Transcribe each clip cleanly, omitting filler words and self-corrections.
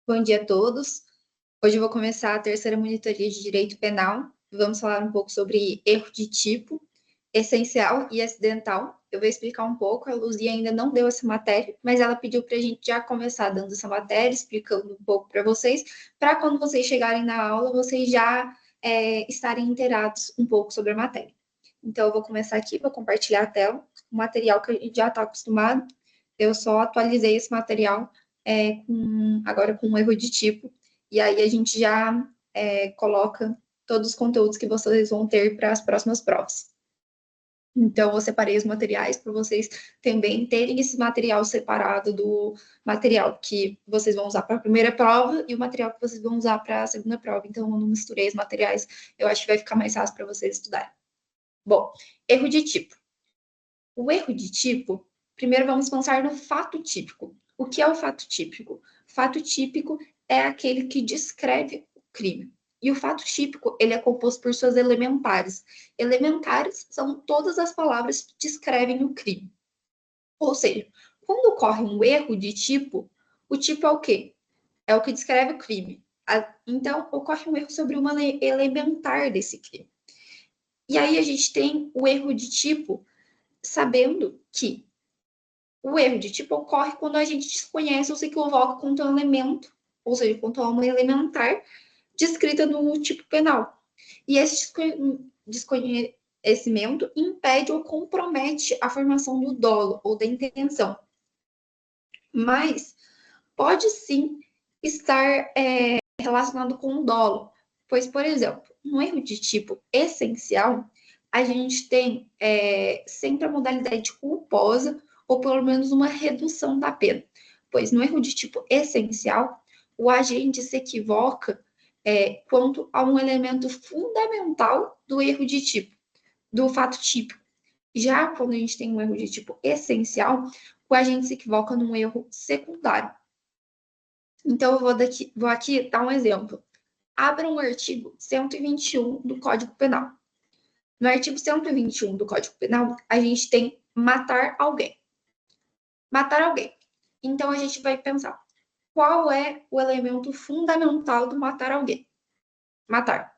Bom dia a todos. Hoje eu vou começar a terceira monitoria de Direito Penal. Vamos falar um pouco sobre erro de tipo, essencial e acidental. Eu vou explicar um pouco. A Luzia ainda não deu essa matéria, mas ela pediu para a gente já começar dando essa matéria, explicando um pouco para vocês, para quando vocês chegarem na aula, vocês já estarem inteirados um pouco sobre a matéria. Então, eu vou começar aqui, vou compartilhar a tela, o material que a gente já está acostumado. Eu só atualizei esse material agora com um erro de tipo, e aí a gente já coloca todos os conteúdos que vocês vão ter para as próximas provas. Então, eu separei os materiais para vocês também terem esse material separado do material que vocês vão usar para a primeira prova e o material que vocês vão usar para a segunda prova. Então, eu não misturei os materiais, eu acho que vai ficar mais fácil para vocês estudarem. Bom, erro de tipo. O erro de tipo, primeiro vamos pensar no fato típico. O que é o fato típico? Fato típico é aquele que descreve o crime. E o fato típico, ele é composto por suas elementares. Elementares são todas as palavras que descrevem o crime. Ou seja, quando ocorre um erro de tipo, o tipo é o quê? É o que descreve o crime. Então, ocorre um erro sobre uma elementar desse crime. E aí a gente tem o erro de tipo, sabendo que o erro de tipo ocorre quando a gente desconhece ou se equivoca quanto ao elemento, ou seja, quanto a uma elementar descrita no tipo penal. E esse desconhecimento impede ou compromete a formação do dolo ou da intenção. Mas pode sim estar relacionado com o dolo, pois, por exemplo, no erro de tipo essencial, a gente tem sempre a modalidade culposa ou pelo menos uma redução da pena, pois no erro de tipo essencial, o agente se equivoca quanto a um elemento fundamental do erro de tipo, do fato típico. Já quando a gente tem um erro de tipo essencial, o agente se equivoca num erro secundário. Então, vou aqui dar um exemplo. Abra o artigo 121 do Código Penal. No artigo 121 do Código Penal, a gente tem matar alguém. Matar alguém. Então, a gente vai pensar, qual é o elemento fundamental do matar alguém? Matar.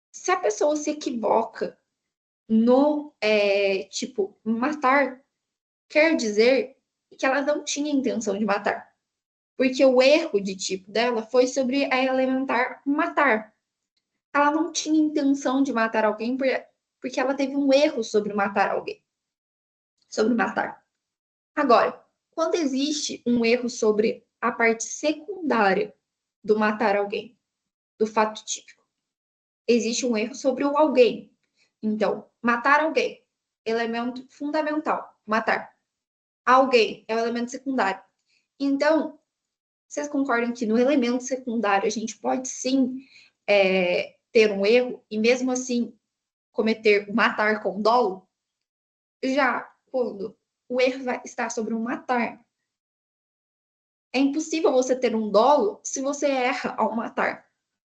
Se a pessoa se equivoca no tipo matar, quer dizer que ela não tinha intenção de matar. Porque o erro de tipo dela foi sobre a elementar matar. Ela não tinha intenção de matar alguém porque ela teve um erro sobre matar alguém, sobre matar. Agora, quando existe um erro sobre a parte secundária do matar alguém, do fato típico, existe um erro sobre o alguém. Então, matar alguém, elemento fundamental, matar. Alguém é o elemento secundário. Então, vocês concordam que no elemento secundário a gente pode sim ter um erro e mesmo assim cometer matar com dolo? Já quando o erro está sobre um matar, é impossível você ter um dolo se você erra ao matar,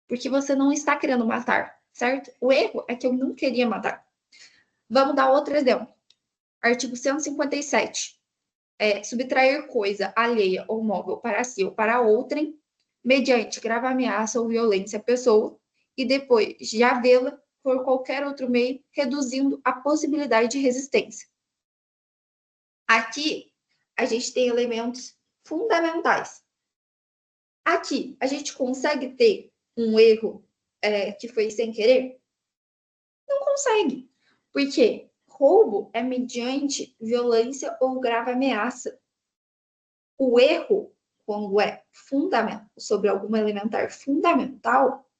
porque você não está querendo matar, certo? O erro é que eu não queria matar. Vamos dar outro exemplo. Artigo 157. Subtrair coisa alheia ou móvel para si ou para outrem, mediante grave ameaça ou violência à pessoa, e depois de havê-la por qualquer outro meio, reduzindo a possibilidade de resistência. Aqui, a gente tem elementos fundamentais. Aqui, a gente consegue ter um erro que foi sem querer? Não consegue. Porque roubo é mediante violência ou grave ameaça. O erro, quando é fundamental, sobre alguma elementar fundamental,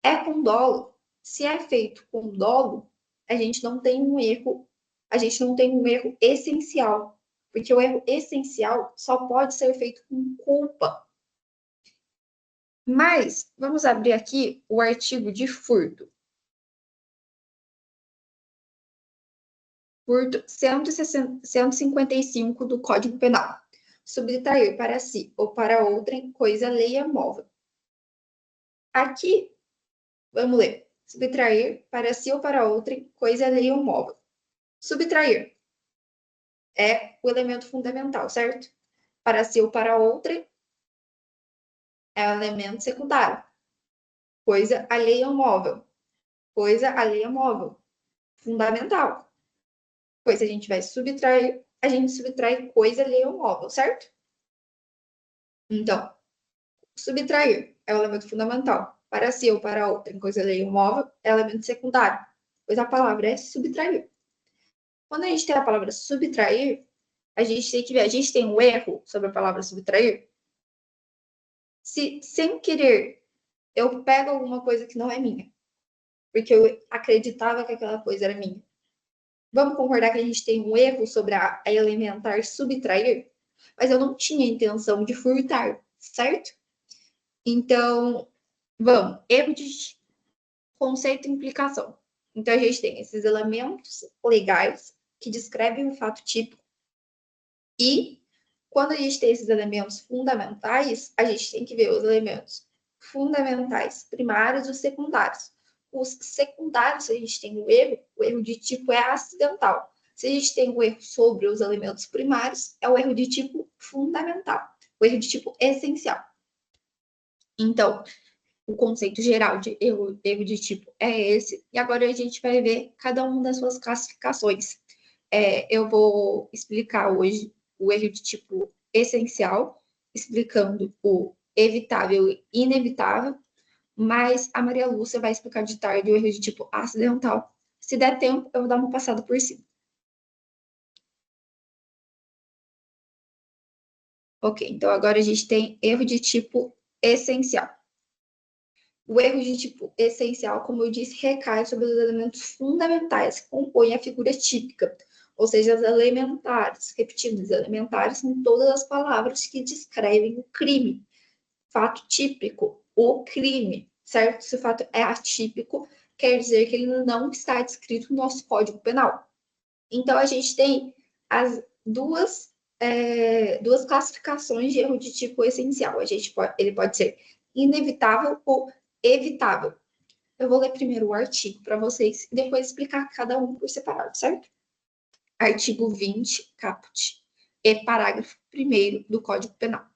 é com dolo. Se é feito com dolo, a gente não tem um erro, a gente não tem um erro essencial, porque o erro essencial só pode ser feito com culpa. Mas vamos abrir aqui o artigo de furto. Furto 155 do Código Penal. Subtrair para si ou para outrem coisa alheia móvel. Aqui, vamos ler. Subtrair para si ou para outrem coisa alheia ou móvel. Subtrair é o elemento fundamental, certo? Para si ou para outrem, é o elemento secundário. Coisa alheia ao móvel. Coisa alheia ao móvel. Fundamental. Pois a gente vai subtrair, a gente subtrai coisa alheia ao móvel, certo? Então, subtrair é o elemento fundamental. Para si ou para outra, em coisa alheia ao móvel, é elemento secundário. Pois a palavra é subtrair. Quando a gente tem a palavra subtrair, a gente tem que ver, a gente tem um erro sobre a palavra subtrair. Se, sem querer, eu pego alguma coisa que não é minha, porque eu acreditava que aquela coisa era minha. Vamos concordar que a gente tem um erro sobre a elementar subtrair? Mas eu não tinha intenção de furtar, certo? Então, vamos, erro de conceito e implicação. Então, a gente tem esses elementos legais que descrevem o fato típico e quando a gente tem esses elementos fundamentais, a gente tem que ver os elementos fundamentais, primários e secundários. Os secundários, se a gente tem o erro de tipo é acidental. Se a gente tem um erro sobre os elementos primários, é o erro de tipo fundamental, o erro de tipo essencial. Então, o conceito geral de erro de tipo é esse, e agora a gente vai ver cada uma das suas classificações. Eu vou explicar hoje o erro de tipo essencial, explicando o evitável e inevitável, mas a Maria Lúcia vai explicar de tarde o erro de tipo acidental. Se der tempo, eu vou dar uma passada por cima. Ok, então agora a gente tem erro de tipo essencial. O erro de tipo essencial, como eu disse, recai sobre os elementos fundamentais que compõem a figura típica, ou seja, as elementares. Repetindo, as elementares são todas as palavras que descrevem o crime. Fato típico, o crime, certo? Se o fato é atípico, quer dizer que ele não está descrito no nosso Código Penal. Então, a gente tem as duas classificações de erro de tipo essencial. Ele pode ser inevitável ou evitável. Eu vou ler primeiro o artigo para vocês e depois explicar cada um por separado, certo? Artigo 20, caput, e parágrafo 1º do Código Penal.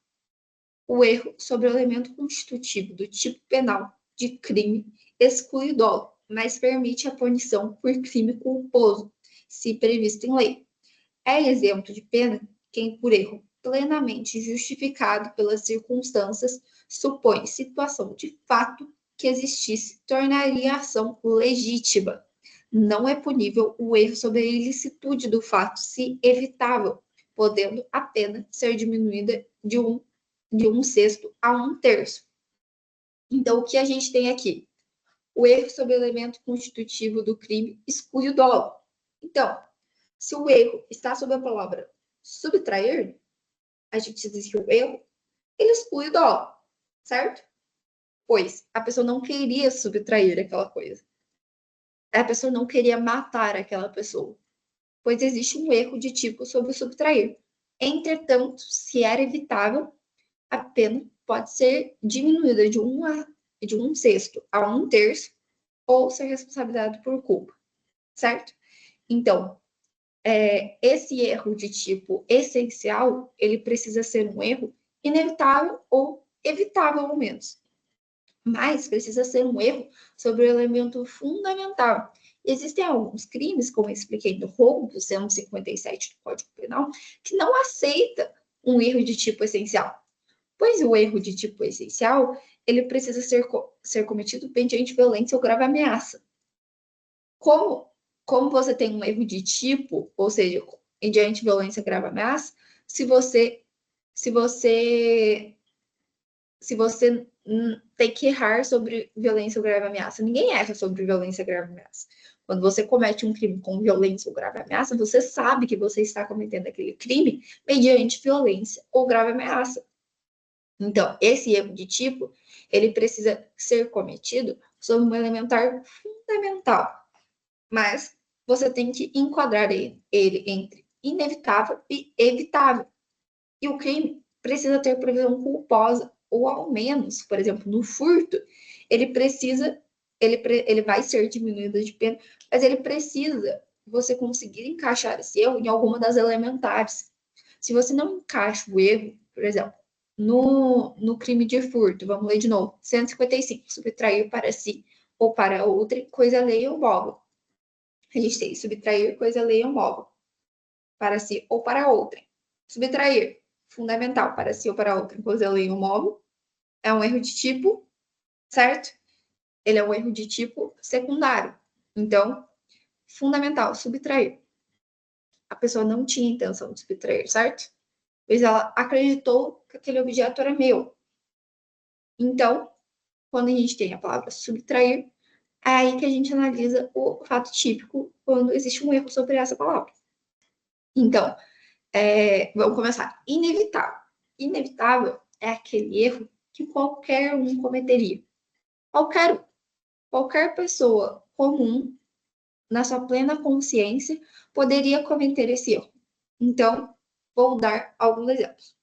O erro sobre o elemento constitutivo do tipo penal de crime exclui o dolo, mas permite a punição por crime culposo, se previsto em lei. É isento de pena quem, por erro plenamente justificado pelas circunstâncias, supõe situação de fato que existisse, tornaria a ação legítima. Não é punível o erro sobre a ilicitude do fato, se evitável, podendo a pena ser diminuída de um sexto a um terço. Então, o que a gente tem aqui? O erro sobre o elemento constitutivo do crime exclui o dolo. Então, se o erro está sob a palavra subtrair, a gente diz que o erro ele exclui o dolo, certo? Pois a pessoa não queria subtrair aquela coisa. A pessoa não queria matar aquela pessoa. Pois existe um erro de tipo sobre o subtrair. Entretanto, se era evitável, a pena pode ser diminuída de um sexto a um terço ou ser responsabilizado por culpa, certo? Então, esse erro de tipo essencial, ele precisa ser um erro inevitável ou evitável ao menos. Mas precisa ser um erro sobre o elemento fundamental. Existem alguns crimes, como eu expliquei no roubo, 157 do Código Penal, que não aceita um erro de tipo essencial. Pois o erro de tipo essencial, ele precisa ser cometido mediante violência ou grave ameaça. Como você tem um erro de tipo, ou seja, mediante violência, grave ameaça, se você se você se você tem que errar sobre violência ou grave ameaça. Ninguém erra sobre violência ou grave ameaça. Quando você comete um crime com violência ou grave ameaça, você sabe que você está cometendo aquele crime mediante violência ou grave ameaça. Então, esse erro de tipo, ele precisa ser cometido sob um elementar fundamental, mas você tem que enquadrar ele entre inevitável e evitável. E o crime precisa ter previsão culposa, ou ao menos, por exemplo, no furto, ele vai ser diminuído de pena, mas ele precisa você conseguir encaixar esse erro em alguma das elementares. Se você não encaixa o erro, por exemplo, no crime de furto, vamos ler de novo. 155, subtrair para si ou para outra, coisa alheia ou móvel. A gente tem subtrair coisa alheia ou móvel. Para si ou para outra. Subtrair, fundamental, para si ou para outra, coisa alheia ou móvel. É um erro de tipo, certo? Ele é um erro de tipo secundário. Então, fundamental, subtrair. A pessoa não tinha intenção de subtrair, certo? Pois ela acreditou que aquele objeto era meu. Então, quando a gente tem a palavra subtrair, é aí que a gente analisa o fato típico quando existe um erro sobre essa palavra. Então, vamos começar. Inevitável. Inevitável é aquele erro que qualquer um cometeria. Qualquer pessoa comum, na sua plena consciência, poderia cometer esse erro. Então, vou dar alguns exemplos.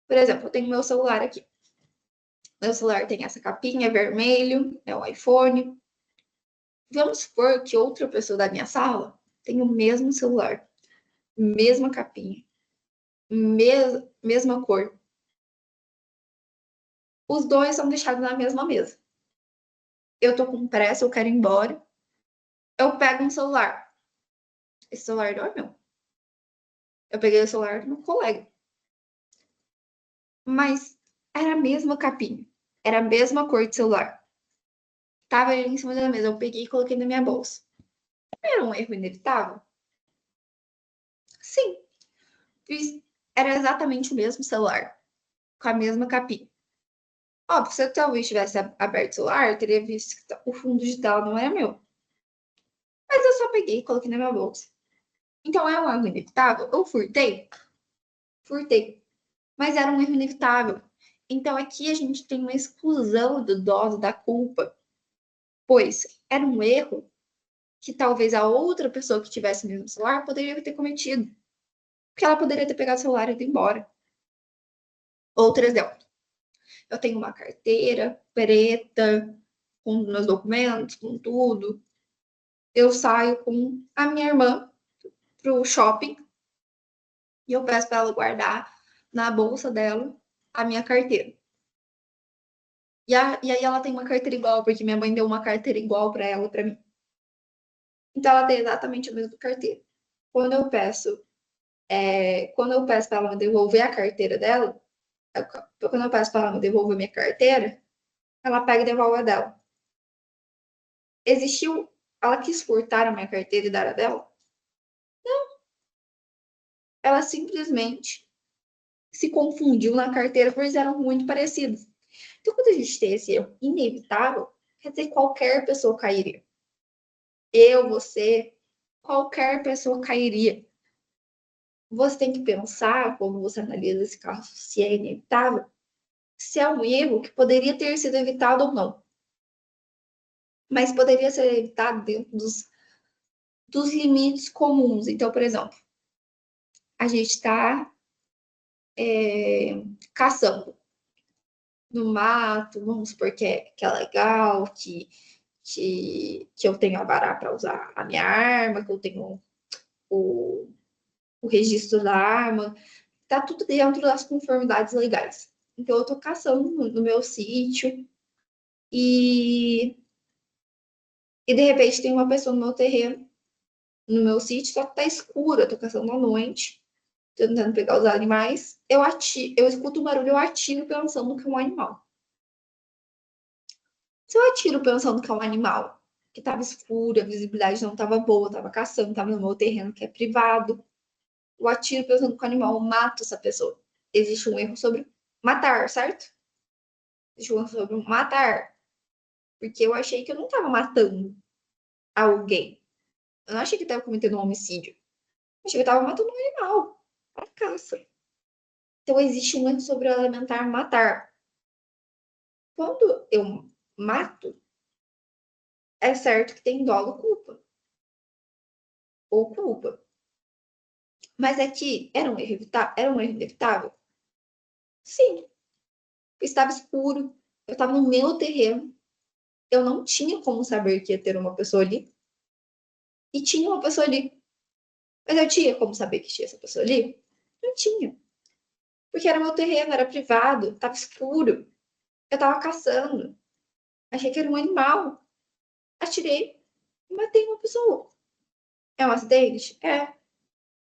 Por exemplo, eu tenho meu celular aqui. Meu celular tem essa capinha vermelho, é um iPhone. Vamos supor que outra pessoa da minha sala tem o mesmo celular, mesma capinha, mesma cor. Os dois são deixados na mesma mesa. Eu tô com pressa, eu quero ir embora. Eu pego um celular. Esse celular não é meu. Eu peguei o celular do meu colega. Mas era a mesma capinha. Era a mesma cor de celular. Tava ali em cima da mesa. Eu peguei e coloquei na minha bolsa. Era um erro inevitável? Sim. Era exatamente o mesmo celular. Com a mesma capinha. Óbvio, se eu talvez tivesse aberto o celular, eu teria visto que o fundo de tela não era meu. Mas eu só peguei e coloquei na minha bolsa. Então é um erro inevitável? Eu furtei? Furtei. Mas era um erro inevitável. Então aqui a gente tem uma exclusão do dolo da culpa, pois era um erro que talvez a outra pessoa que tivesse no mesmo celular poderia ter cometido. Porque ela poderia ter pegado o celular e ido embora. Outro exemplo. Eu tenho uma carteira preta, com meus documentos, com tudo. Eu saio com a minha irmã pro shopping e eu peço para ela guardar na bolsa dela a minha carteira. E aí ela tem uma carteira igual, porque minha mãe deu uma carteira igual para ela, para mim. Então ela tem exatamente a mesma carteira. Quando eu peço, quando eu peço para ela me devolver a carteira dela, quando eu peço para ela me devolver minha carteira, ela pega e devolve a dela. Existiu, ela quis furtar a minha carteira e dar a dela? Ela simplesmente se confundiu na carteira, pois eram muito parecidos. Então, quando a gente tem esse erro inevitável, quer dizer, qualquer pessoa cairia. Eu, você, qualquer pessoa cairia. Você tem que pensar, quando você analisa esse caso, se é inevitável, se é um erro que poderia ter sido evitado ou não. Mas poderia ser evitado dentro dos limites comuns. Então, por exemplo, a gente está caçando no mato, vamos supor que é legal, que eu tenho a vara para usar a minha arma, que eu tenho o, o registro da arma, tá tudo dentro das conformidades legais. Então, eu tô caçando no meu sítio e de repente tem uma pessoa no meu terreno, no meu sítio, só que tá escuro, eu tô caçando à noite, tentando pegar os animais. Eu escuto um barulho, eu atiro pensando que é um animal. Se eu atiro pensando que é um animal, que tava escuro, a visibilidade não tava boa, tava caçando, tava no meu terreno que é privado, eu atiro pensando que o animal mata essa pessoa. Existe um erro sobre matar, certo? Existe um erro sobre matar. Porque eu achei que eu não tava matando alguém. Eu não achei que estava cometendo um homicídio. Eu achei que eu estava matando um animal. Para caça. Então existe um erro sobre o elementar matar. Quando eu mato, é certo que tem dolo culpa. Ou culpa. Mas aqui era um erro inevitável? Sim. Estava escuro. Eu estava no meu terreno. Eu não tinha como saber que ia ter uma pessoa ali. E tinha uma pessoa ali. Mas eu tinha como saber que tinha essa pessoa ali? Não tinha. Porque era meu terreno, era privado, estava escuro. Eu estava caçando. Achei que era um animal. Atirei e matei uma pessoa. É um acidente? É.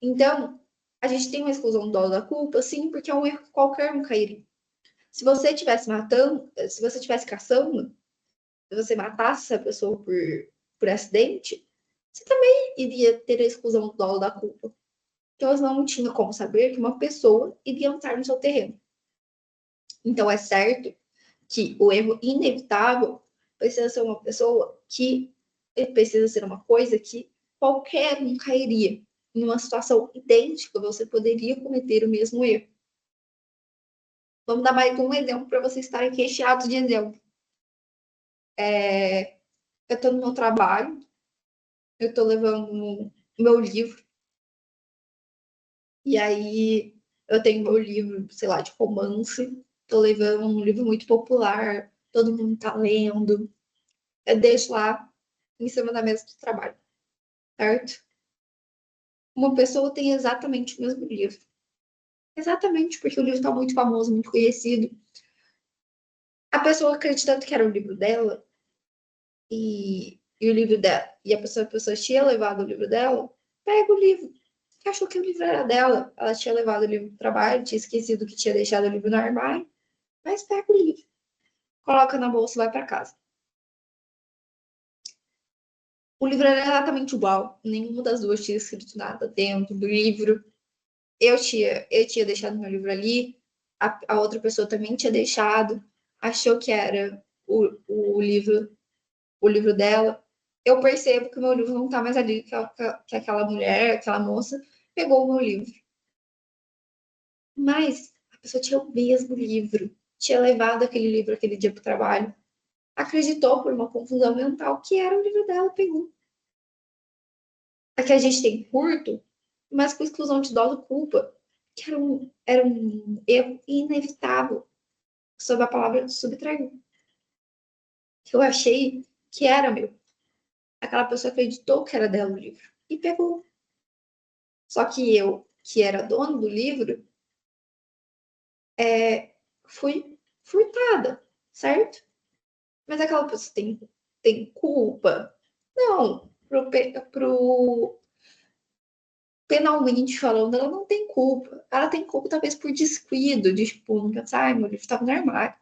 Então, a gente tem uma exclusão do dolo da culpa, sim, porque é um erro que qualquer um cairia. Se você estivesse matando, se você estivesse caçando, se você matasse essa pessoa por acidente, você também iria ter a exclusão do dolo da culpa. Então, eu não tinha como saber que uma pessoa iria entrar no seu terreno. Então, é certo que o erro inevitável precisa ser uma pessoa que precisa ser uma coisa que qualquer um cairia. Em uma situação idêntica, você poderia cometer o mesmo erro. Vamos dar mais um exemplo para vocês estarem recheados de exemplo. Eu estou no meu trabalho, eu estou levando o meu livro, e aí eu tenho meu livro, sei lá, de romance, estou levando um livro muito popular, todo mundo está lendo, eu deixo lá em cima da mesa do trabalho, certo? Uma pessoa tem exatamente o mesmo livro. Exatamente, porque o livro está muito famoso, muito conhecido. A pessoa acreditando que era o livro dela, e o livro dela, e a pessoa tinha levado o livro dela, pega o livro, que achou que o livro era dela. Ela tinha levado o livro para o trabalho, tinha esquecido que tinha deixado o livro no armário, mas pega o livro, coloca na bolsa e vai para casa. O livro era exatamente igual, nenhuma das duas tinha escrito nada dentro do livro. Eu tinha deixado meu livro ali, a outra pessoa também tinha deixado, achou que era o livro dela. Eu percebo que o meu livro não está mais ali, que aquela mulher, aquela moça, pegou o meu livro. Mas a pessoa tinha o mesmo livro, tinha levado aquele livro aquele dia para o trabalho, acreditou por uma confusão mental que era o livro dela, pegou. Aqui a gente tem furto, mas com exclusão de dolo culpa, que era um erro inevitável sob a palavra subtrair. Eu achei que era meu. Aquela pessoa acreditou que era dela o livro e pegou. Só que eu, que era dono do livro, fui furtada, certo? Mas aquela pessoa tem culpa? Não. Penalmente falando, ela não tem culpa. Ela tem culpa talvez por descuido, de tipo, não pensar, ai, meu livro estava no armário.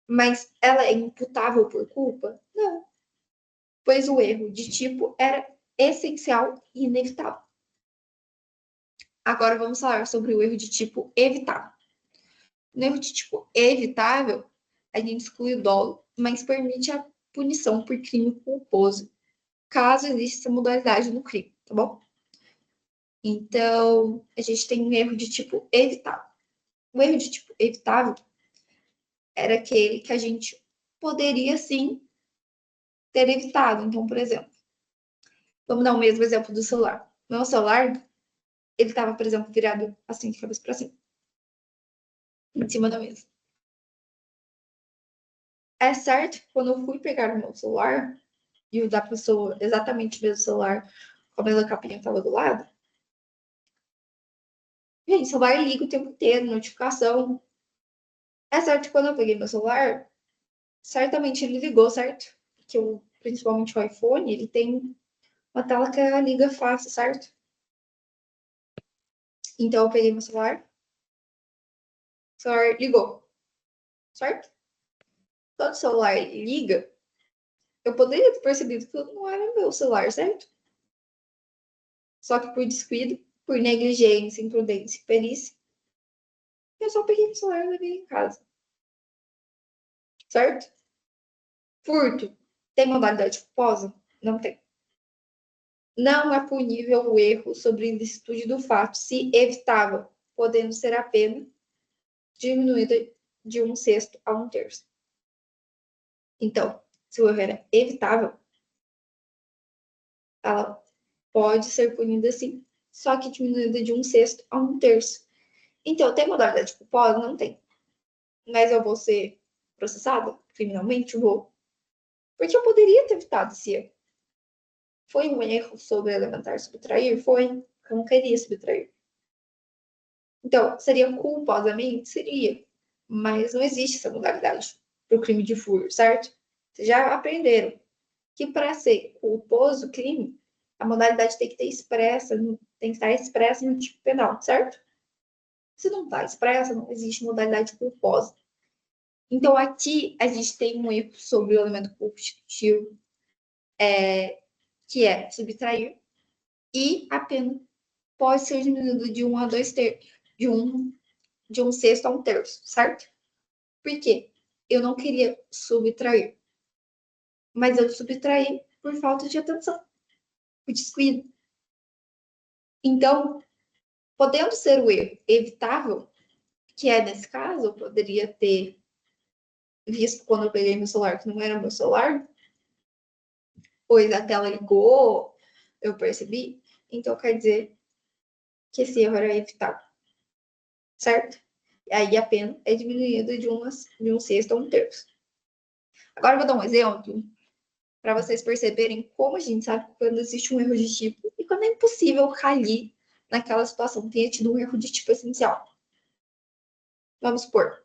Mas ela é imputável por culpa? Não. Pois o erro de tipo era essencial e inevitável. Agora vamos falar sobre o erro de tipo evitável. No erro de tipo evitável, a gente exclui o dolo, mas permite a punição por crime culposo, caso exista essa modalidade no crime, tá bom? Então, a gente tem um erro de tipo evitável. O erro de tipo evitável era aquele que a gente poderia sim ter evitado. Então, por exemplo, vamos dar o mesmo exemplo do celular. Meu celular, ele estava, por exemplo, virado assim, de cabeça para cima, em cima da mesa. É certo que quando eu fui pegar o meu celular, e o da pessoa exatamente o mesmo celular, com a mesma capinha que estava do lado, gente, o celular liga o tempo inteiro, notificação. É certo que quando eu peguei meu celular, certamente ele ligou, certo? Porque principalmente o iPhone, ele tem uma tela que liga fácil, certo? Então eu peguei meu celular, o celular ligou, certo? Quando o celular liga, eu poderia ter percebido que não era meu celular, certo? Só que por descuido, por negligência, imprudência e perícia, eu só peguei meu celular e levei em casa, certo? Furto. Tem modalidade culposa? Não tem. Não é punível o erro sobre ilicitude do fato se evitável, podendo ser a pena diminuída de 1/6 a 1/3. Então, se o erro era evitável, ela pode ser punida sim, só que diminuída de 1/6 a 1/3. Então, tem modalidade culposa? Não tem. Mas eu vou ser processada criminalmente? Vou. Porque eu poderia ter evitado esse erro. Foi um erro sobre elementar subtrair? Foi. Eu não queria subtrair. Então, seria culposamente? Seria. Mas não existe essa modalidade para o crime de furto, certo? Vocês já aprenderam que para ser culposo crime, a modalidade tem que ter expressa, tem que estar expressa no tipo penal, certo? Se não está expressa, não existe modalidade culposa. Então, aqui a gente tem um erro sobre o elemento constitutivo, que é subtrair, e a pena pode ser diminuída de 1 a 2 terços, de um sexto a um terço, certo? Por quê? Eu não queria subtrair, mas eu subtraí por falta de atenção, por descuido. Então, podendo ser o erro evitável, que é nesse caso, eu poderia ter visto quando eu peguei meu celular que não era meu celular, pois a tela ligou, eu percebi, então quer dizer que esse erro era evitável, certo? E aí a pena é diminuída de um sexto a um terço. Agora eu vou dar um exemplo para vocês perceberem como a gente sabe quando existe um erro de tipo e quando é impossível cair naquela situação que tenha tido um erro de tipo essencial. Vamos supor,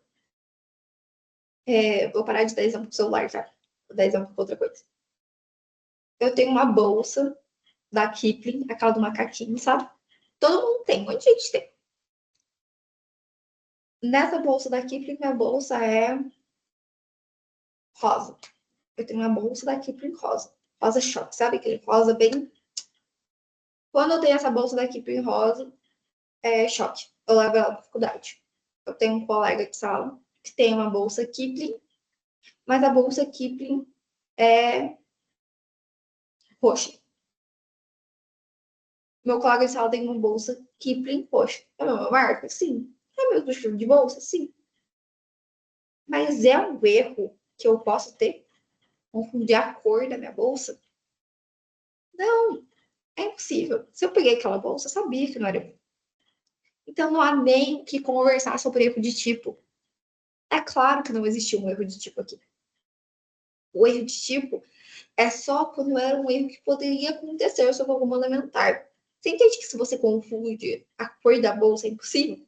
vou parar de dar exemplo do celular, tá? Vou dar exemplo com outra coisa. Eu tenho uma bolsa da Kipling, aquela do macaquinho, sabe? Todo mundo tem, um monte de gente tem. Nessa bolsa da Kipling, minha bolsa é rosa. Eu tenho uma bolsa da Kipling rosa. Rosa choque, sabe? Aquele rosa bem. Quando eu tenho essa bolsa da Kipling rosa, é choque. Eu levo ela pra faculdade. Eu tenho um colega de sala que tem uma bolsa Kipling, mas a bolsa Kipling é roxa. Meu colega de sala tem uma bolsa Kipling roxa. É a mesma marca? Sim. É o mesmo estilo de bolsa? Sim. Mas é um erro que eu posso ter? Confundir a cor da minha bolsa? Não, é impossível. Se eu peguei aquela bolsa, eu sabia que não era eu. Então não há nem o que conversar sobre erro de tipo. É claro que não existiu um erro de tipo aqui. O erro de tipo é só quando era um erro que poderia acontecer sobre algum elementar. Você entende que se você confunde a cor da bolsa é impossível?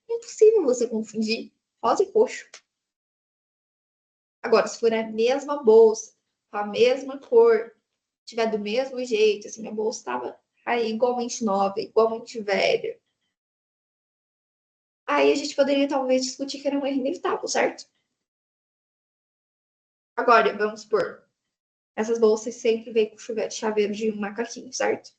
É impossível você confundir rosa e roxo. Agora, se for a mesma bolsa, com a mesma cor, tiver do mesmo jeito, assim, minha bolsa estava aí igualmente nova, igualmente velha, aí a gente poderia talvez discutir que era um erro inevitável, certo? Agora, vamos supor, essas bolsas sempre vêm com chaveiro de um macaquinho, certo?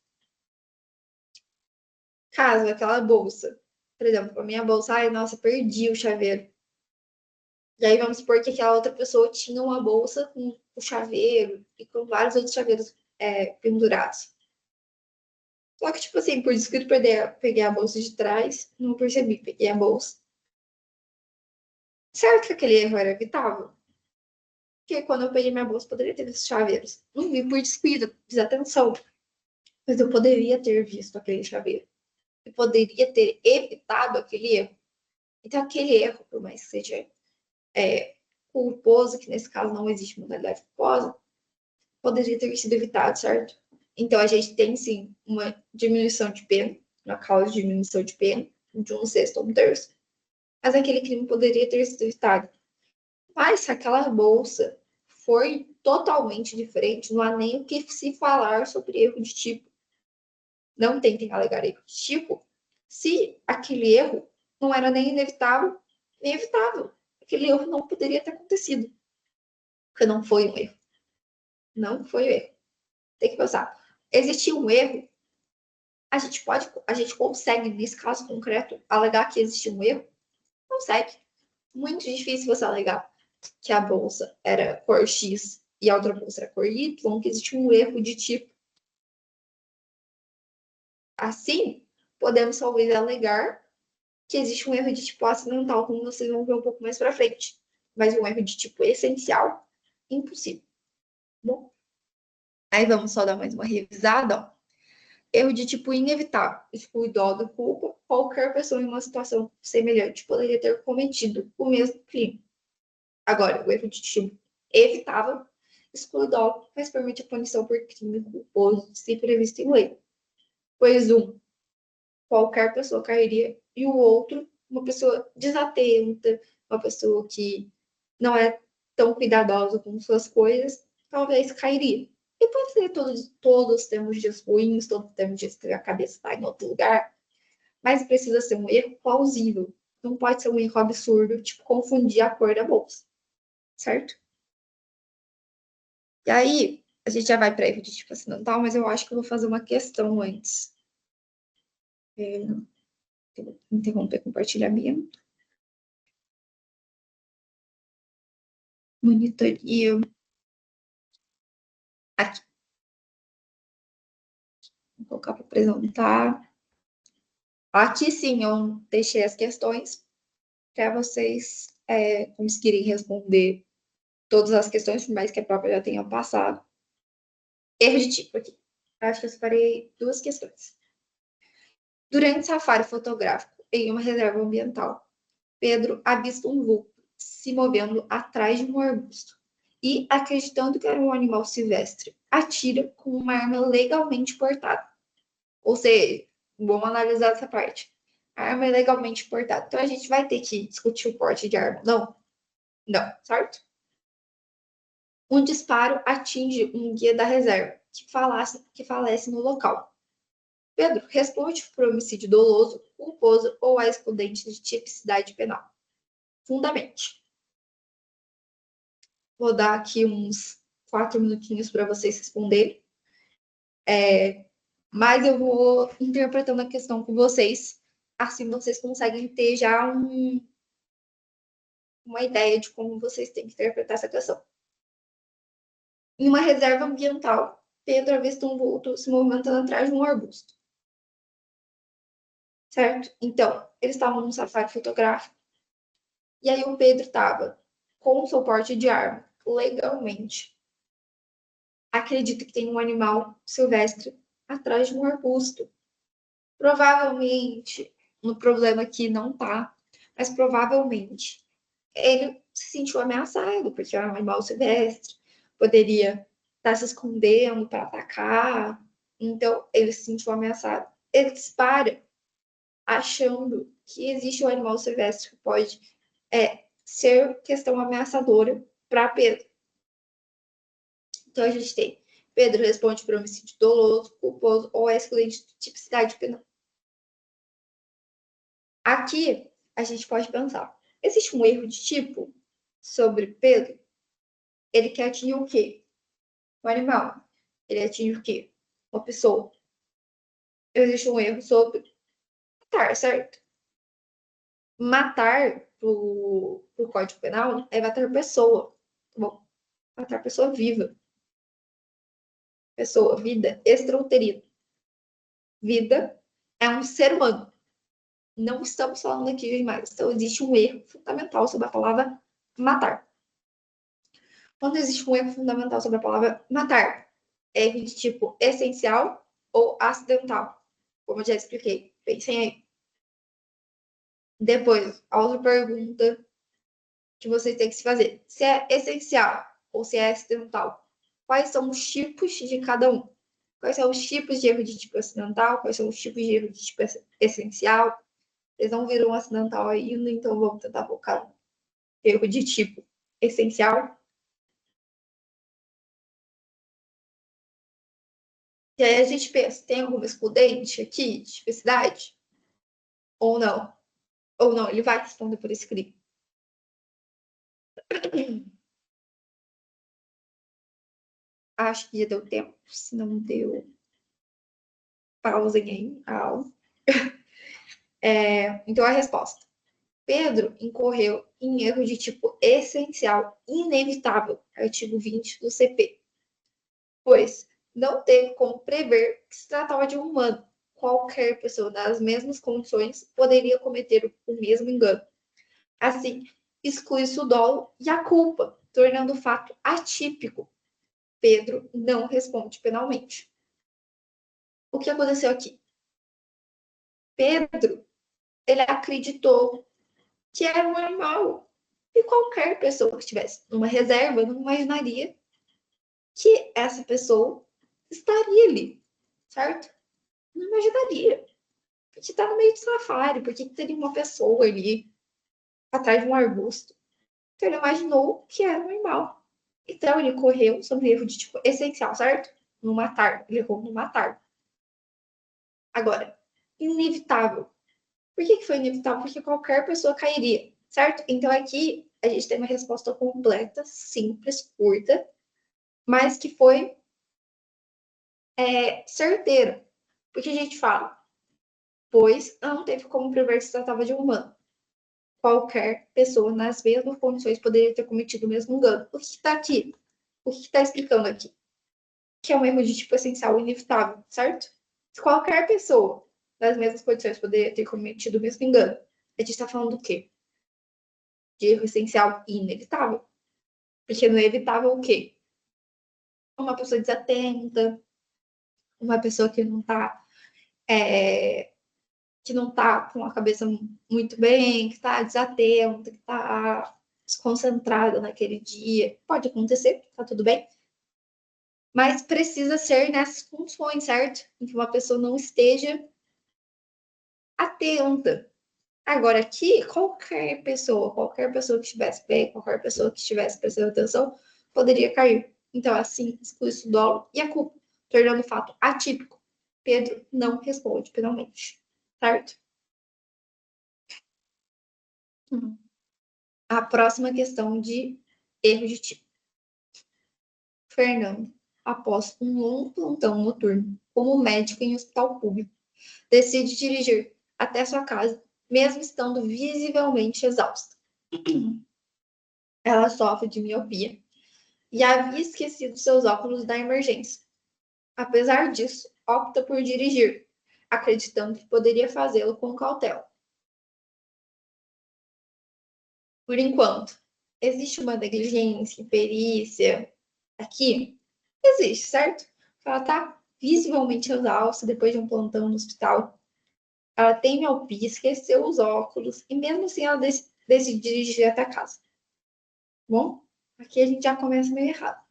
Caso aquela bolsa, por exemplo, a minha bolsa, ai, nossa, perdi o chaveiro. E aí vamos supor que aquela outra pessoa tinha uma bolsa com o chaveiro e com vários outros chaveiros pendurados. Só que, tipo assim, por descuido, peguei a bolsa de trás, não percebi, peguei a bolsa. Certo que aquele erro era evitável? Porque quando eu peguei minha bolsa, poderia ter visto chaveiros. Não vi por descuido, desatenção. Mas eu poderia ter visto aquele chaveiro. Eu poderia ter evitado aquele erro. Então, aquele erro, por mais que seja culposo, que nesse caso não existe modalidade culposa, poderia ter sido evitado, certo? Então, a gente tem sim uma diminuição de pena, uma causa de diminuição de pena, de um sexto a um terço, mas aquele crime poderia ter sido evitado. Mas se aquela bolsa foi totalmente diferente, não há nem o que se falar sobre erro de tipo. Não tentem alegar erro de tipo se aquele erro não era nem inevitável, nem evitável. Aquele erro não poderia ter acontecido, porque não foi um erro. Não foi um erro. Tem que pensar. Existiu um erro, a gente consegue, nesse caso concreto, alegar que existiu um erro? Consegue. Muito difícil você alegar que a bolsa era cor X e a outra bolsa era cor Y, que existe um erro de tipo. Assim, podemos talvez alegar que existe um erro de tipo acidental, como vocês vão ver um pouco mais para frente. Mas um erro de tipo essencial, impossível. Bom, aí vamos só dar mais uma revisada. Ó. Erro de tipo inevitável, exclui dolo da culpa, qualquer pessoa em uma situação semelhante poderia ter cometido o mesmo crime. Agora, o erro de tipo evitável, exclui dolo, mas permite a punição por crime culposo, se previsto em lei. Pois um, qualquer pessoa cairia, e o outro, uma pessoa desatenta, uma pessoa que não é tão cuidadosa com suas coisas, talvez cairia. E pode ser todos temos dias ruins, todos temos dias que a cabeça está em outro lugar, mas precisa ser um erro plausível. Não pode ser um erro absurdo, tipo confundir a cor da bolsa, certo? E aí, a gente já vai para erro de tipo acidental, mas eu acho que eu vou fazer uma questão antes. Interromper compartilhamento. Monitoria. Aqui. Vou colocar para apresentar. Aqui sim, eu deixei as questões para vocês conseguirem responder todas as questões, por mais que a própria já tenha passado. Erro de tipo aqui. Acho que eu separei duas questões. Durante safari fotográfico em uma reserva ambiental, Pedro avista um vulto se movendo atrás de um arbusto e, acreditando que era um animal silvestre, atira com uma arma legalmente portada. Ou seja, vamos analisar essa parte. A arma é legalmente portada. Então a gente vai ter que discutir o porte de arma. Não? Não, certo? Um disparo atinge um guia da reserva, que falece no local. Pedro responde por homicídio doloso, culposo ou a excludente de tipicidade penal. Fundamente. Vou dar aqui uns 4 minutinhos para vocês responderem. Mas eu vou interpretando a questão com vocês. Assim vocês conseguem ter já uma ideia de como vocês têm que interpretar essa questão. Em uma reserva ambiental, Pedro avista um vulto se movimentando atrás de um arbusto. Certo? Então, eles estavam num safari fotográfico. E aí o Pedro estava com o seu porte de arma legalmente. Acredita que tem um animal silvestre atrás de um arbusto. Provavelmente, no problema aqui não tá, mas provavelmente ele se sentiu ameaçado, porque é um animal silvestre, poderia estar se escondendo para atacar, então ele se sentiu ameaçado. Ele dispara achando que existe um animal silvestre que pode ser questão ameaçadora para Pedro. Então a gente tem Pedro responde por homicídio doloso, culposo ou excludente de tipicidade penal. Aqui a gente pode pensar: existe um erro de tipo sobre Pedro? Ele quer atingir o quê? Um animal. Ele atinge o quê? Uma pessoa. Existe um erro sobre matar, certo? Matar pro Código Penal é matar pessoa. Tá bom? Matar pessoa viva. Pessoa, vida extrauterina. Vida é um ser humano. Não estamos falando aqui de animais. Então, existe um erro fundamental sobre a palavra matar. Quando existe um erro fundamental sobre a palavra matar, erro de tipo essencial ou acidental, como eu já expliquei. Pensem aí. Depois, a outra pergunta que vocês têm que se fazer: se é essencial ou se é acidental? Quais são os tipos de cada um? Quais são os tipos de erro de tipo acidental? Quais são os tipos de erro de tipo essencial? Eles não viram acidental ainda, então vamos tentar focar no erro de tipo essencial. E aí a gente pensa: tem alguma excludente aqui de tipicidade? Ou não? Ou não, ele vai responder por escrito. Acho que já deu tempo. Se não deu, pausem aí a aula. Então, a resposta. Pedro incorreu em erro de tipo essencial, inevitável, artigo 20 do CP, pois não teve como prever que se tratava de um humano. Qualquer pessoa das mesmas condições poderia cometer o mesmo engano. Assim, exclui-se o dolo e a culpa, tornando o fato atípico. Pedro não responde penalmente. O que aconteceu aqui? Pedro, ele acreditou que era um animal. E qualquer pessoa que estivesse numa reserva não imaginaria que essa pessoa estaria ali, certo? Não imaginaria. Porque tá no meio do safari, por que teria uma pessoa ali atrás de um arbusto? Então ele imaginou que era um animal. Então ele correu sobre erro de tipo essencial, certo? No matar. Ele errou no matar. Agora, inevitável. Por que foi inevitável? Porque qualquer pessoa cairia, certo? Então aqui a gente tem uma resposta completa, simples, curta, mas que foi certeira. Porque a gente fala, pois não teve como prever que se tratava de um humano. Qualquer pessoa nas mesmas condições poderia ter cometido o mesmo engano. O que está aqui? O que está explicando aqui? Que é um erro de tipo essencial inevitável, certo? Qualquer pessoa nas mesmas condições poderia ter cometido o mesmo engano. A gente está falando do quê? De erro essencial e inevitável. Porque não é evitável o quê? Uma pessoa desatenta, uma pessoa que não tá com a cabeça muito bem, que está desatenta, que está desconcentrada naquele dia. Pode acontecer, tá tudo bem. Mas precisa ser nessas condições, certo? Em que uma pessoa não esteja atenta. Agora, aqui, qualquer pessoa que estivesse bem, qualquer pessoa que estivesse prestando atenção, poderia cair. Então, assim, exclui-se o dolo e a culpa, tornando o fato atípico. Pedro não responde penalmente, certo? A próxima questão de erro de tipo. Fernando, após um longo plantão noturno como médico em hospital público, decide dirigir até sua casa, mesmo estando visivelmente exausta. Ela sofre de miopia e havia esquecido seus óculos da emergência. Apesar disso, opta por dirigir, acreditando que poderia fazê-lo com cautela. Por enquanto, existe uma negligência, perícia aqui? Existe, certo? Ela está visivelmente exausta depois de um plantão no hospital. Ela tem miopia, esqueceu os óculos e mesmo assim ela decide dirigir até casa. Bom, aqui a gente já começa meio errado.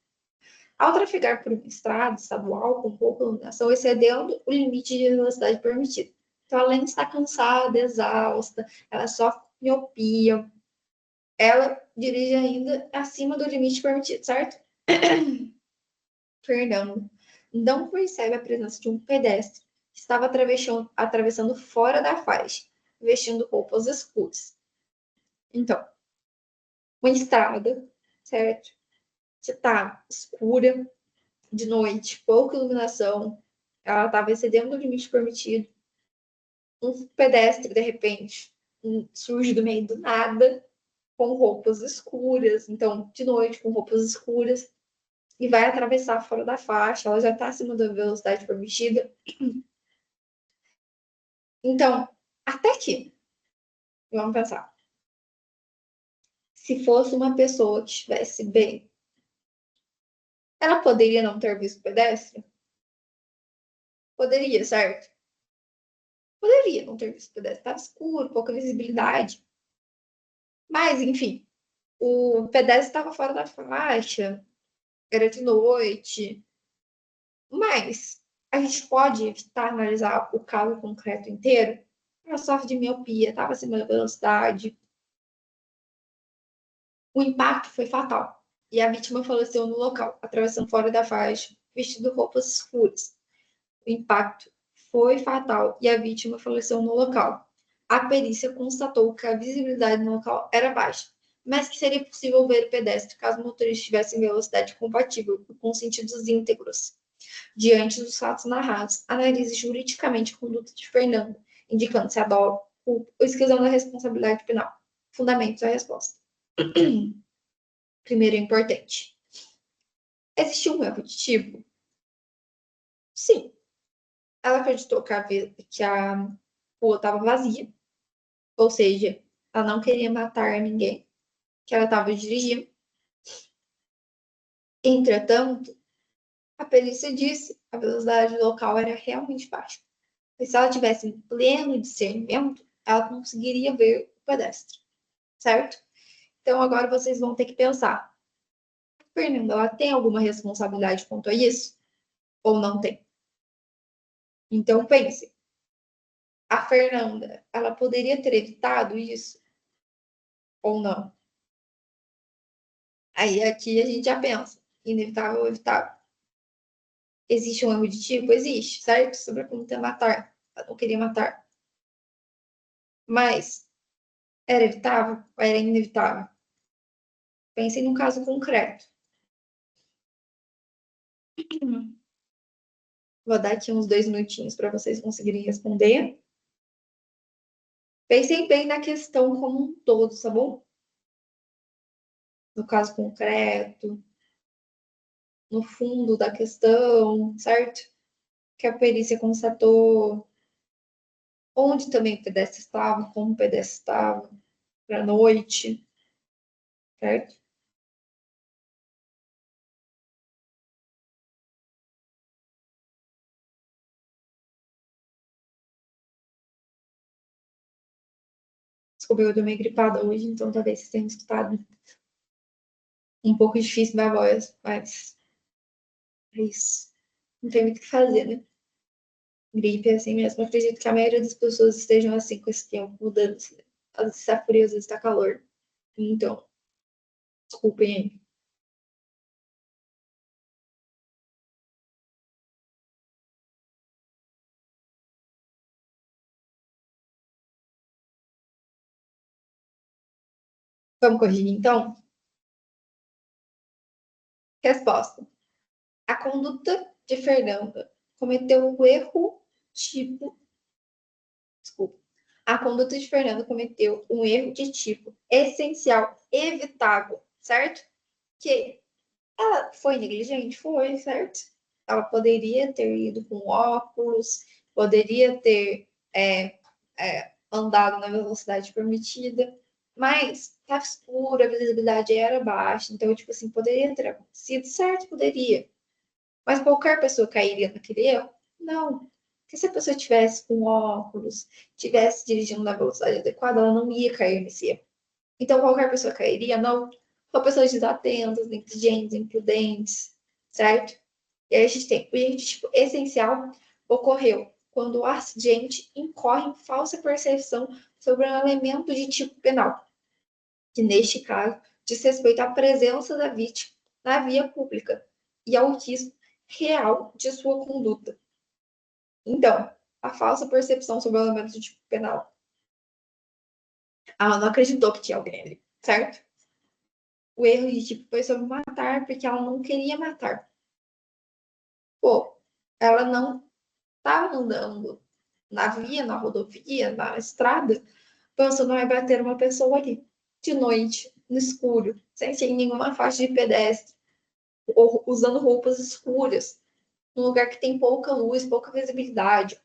Ao trafegar por uma estrada estadual com pouca iluminação, excedendo o limite de velocidade permitido. Então, além de estar cansada, exausta, ela sofre miopia, ela dirige ainda acima do limite permitido, certo? Fernando não percebe a presença de um pedestre que estava atravessando fora da faixa, vestindo roupas escuras. Então, uma estrada, certo? Que está escura, de noite, pouca iluminação, ela estava excedendo o limite permitido. Um pedestre, de repente, surge do meio do nada, com roupas escuras, então, de noite, com roupas escuras, e vai atravessar fora da faixa, ela já está acima da velocidade permitida. Então, até aqui, vamos pensar. Se fosse uma pessoa que estivesse bem, ela poderia não ter visto o pedestre? Poderia, certo? Poderia não ter visto o pedestre. Estava escuro, pouca visibilidade. Mas, enfim, o pedestre estava fora da faixa, era de noite. Mas a gente pode evitar analisar o caso concreto inteiro. Ela sofre de miopia, estava acima da velocidade. O impacto foi fatal e a vítima faleceu no local, atravessando fora da faixa, vestindo roupas escuras. O impacto foi fatal e a vítima faleceu no local. A perícia constatou que a visibilidade no local era baixa, mas que seria possível ver o pedestre caso o motorista estivesse em velocidade compatível e com sentidos íntegros. Diante dos fatos narrados, analise juridicamente a conduta de Fernando, indicando se adora, culpa ou exclusão da responsabilidade penal. Fundamentos da resposta. Primeiro é importante. Existiu um erro de tipo? Sim. Ela acreditou que a rua estava vazia, ou seja, ela não queria matar ninguém, que ela estava dirigindo. Entretanto, a perícia disse que a velocidade local era realmente baixa. E se ela tivesse em pleno discernimento, ela conseguiria ver o pedestre, certo? Então agora vocês vão ter que pensar: Fernanda, ela tem alguma responsabilidade quanto a isso? Ou não tem? Então pense. A Fernanda, ela poderia ter evitado isso ou não? Aí aqui a gente já pensa, inevitável ou evitável. Existe um erro de tipo? Existe, certo? Sobre a conduta matar. Ela não queria matar. Mas era evitável ou era inevitável? Pensem num caso concreto. Vou dar aqui uns 2 minutinhos para vocês conseguirem responder. Pensem bem na questão como um todo, tá bom? No caso concreto, no fundo da questão, certo? Que a perícia constatou, onde também o pedestre estava, como o pedestre estava, para a noite, certo? Desculpa, eu tô meio gripada hoje, então talvez vocês tenham escutado um pouco difícil da voz, mas é isso. Não tem muito o que fazer, né? Gripe é assim mesmo. Eu acredito que a maioria das pessoas estejam assim com esse tempo mudando. Assim, né? Às vezes está frio, às vezes está calor. Então, desculpem aí. Vamos corrigir então? Resposta. A conduta de Fernanda cometeu o erro tipo. Desculpa. A conduta de Fernanda cometeu um erro de tipo essencial, evitável, certo? Que ela foi negligente, foi, certo? Ela poderia ter ido com óculos, poderia ter andado na velocidade permitida, mas estava escuro, a visibilidade era baixa, então, tipo assim, poderia ter acontecido, certo? Poderia. Mas qualquer pessoa cairia naquele erro? Não. Porque se a pessoa tivesse com óculos, tivesse dirigindo na velocidade adequada, ela não ia cair nesse erro. Então, qualquer pessoa cairia? Não. Só pessoas desatentas, negligentes, imprudentes, certo? E aí a gente tem o erro de tipo essencial ocorreu quando o acidente incorre em falsa percepção sobre um elemento de tipo penal, que neste caso diz respeito à presença da vítima na via pública e ao risco real de sua conduta. Então, a falsa percepção sobre o elemento de tipo penal. Ela não acreditou que tinha alguém ali, certo? O erro de tipo foi sobre matar porque ela não queria matar. Pô, ela não estava andando na via, na rodovia, na estrada, pensando em bater uma pessoa ali, de noite, no escuro, sem nenhuma faixa de pedestre, ou usando roupas escuras, num lugar que tem pouca luz, pouca visibilidade.